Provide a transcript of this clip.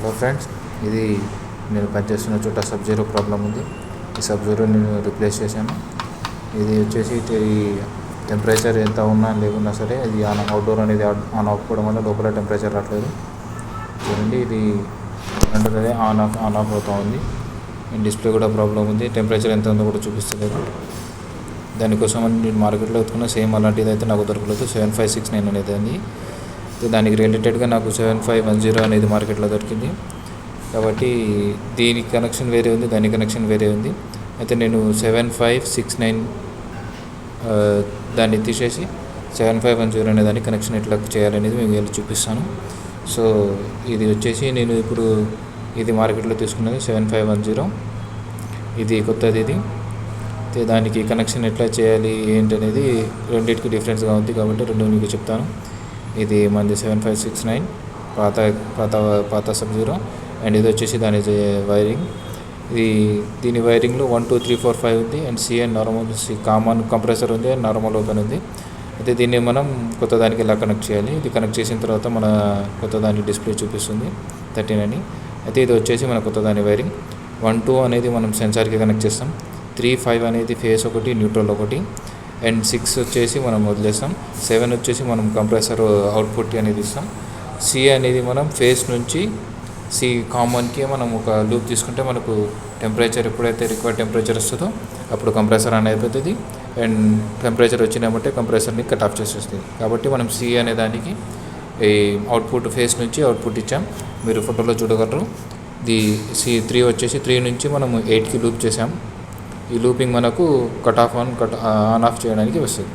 Hello friends, ఇది నేను పనిచేస్తున్న చోట సబ్ జీరో ప్రాబ్లం ఉంది. ఈ సబ్ జీరో నేను రిప్లేస్ చేశాను. ఇది వచ్చేసి ఈ టెంపరేచర్ ఎంత ఉన్నా లేకున్నా సరే ఇది అవుట్డోర్ అనేది ఆన్ అవ్వకపోవడం వల్ల లోపల టెంపరేచర్ రావట్లేదు. చూడండి, ఇది అంటే ఆన్ ఆఫ్ అవుతూ ఉంది. డిస్ప్లే కూడా ప్రాబ్లం ఉంది. టెంపరేచర్ ఎంత ఉందో కూడా చూపిస్తలేదు. దానికోసం నేను మార్కెట్లో ఎత్తుకున్న సేమ్ అలాంటిది అయితే నాకు దొరకలేదు. 7569 అనేది అండి. దానికి రిలేటెడ్గా నాకు 7510 అనేది మార్కెట్లో దొరికింది. కాబట్టి దీని కనెక్షన్ వేరే ఉంది, దాని కనెక్షన్ వేరే ఉంది. అయితే నేను 7569 దాన్ని తీసేసి 7510 అనే దాన్ని కనెక్షన్ ఎట్లా చేయాలనేది మేము వెళ్ళి చూపిస్తాను. సో ఇది వచ్చేసి నేను ఇప్పుడు ఇది మార్కెట్లో తీసుకున్నది 7510. ఇది కొత్తది. ఇది దానికి కనెక్షన్ ఎట్లా చేయాలి ఏంటనేది రెండింటికి డిఫరెన్స్గా ఉంది. కాబట్టి రెండు మీకు చెప్తాను. ఇది మనది 7569 పాత సబ్ జీరో, అండ్ ఇది వచ్చేసి దాని వైరింగ్. దీని వైరింగ్లో 1 2 3 4 5 ఉంది, and C and normal common compressor ఉంది, అండ్ నార్మల్ ఓపెన్ ఉంది. అయితే దీన్ని మనం కొత్త దానికి ఎలా కనెక్ట్ చేయాలి, ఇది కనెక్ట్ చేసిన తర్వాత మన కొత్త దాని డిస్ప్లే చూపిస్తుంది 13 అని. అయితే ఇది వచ్చేసి మన కొత్త దాని వైరింగ్. 1 2 అనేది మనం సెన్సార్కి కనెక్ట్ చేస్తాం. 3 5 అనేది ఫేస్ ఒకటి, న్యూట్రల్ ఒకటి, అండ్ 6 వచ్చేసి మనం వదిలేస్తాం. 7 వచ్చేసి మనం కంప్రెసర్ అవుట్పుట్ అనేది ఇస్తాం. సి అనేది మనం ఫేస్ నుంచి సి కామన్కి మనం ఒక లూప్ తీసుకుంటే మనకు టెంపరేచర్ ఎప్పుడైతే రిక్వైర్డ్ టెంపరేచర్ వస్తుందో అప్పుడు కంప్రెసర్ ఆన్ అయిపోతుంది, అండ్ టెంపరేచర్ వచ్చినామంటే కంప్రెసర్ని కట్ ఆఫ్ చేసేస్తుంది. కాబట్టి మనం సి అనే దానికి ఈ అవుట్పుట్ ఫేస్ నుంచి అవుట్పుట్ ఇచ్చాం. మీరు ఫోటోలో చూడగలరు. C3 వచ్చేసి 3 నుంచి మనం 8కి లూప్ చేసాం. ఈ లూపింగ్ మనకు ఆన్ ఆఫ్ చేయడానికి వస్తుంది.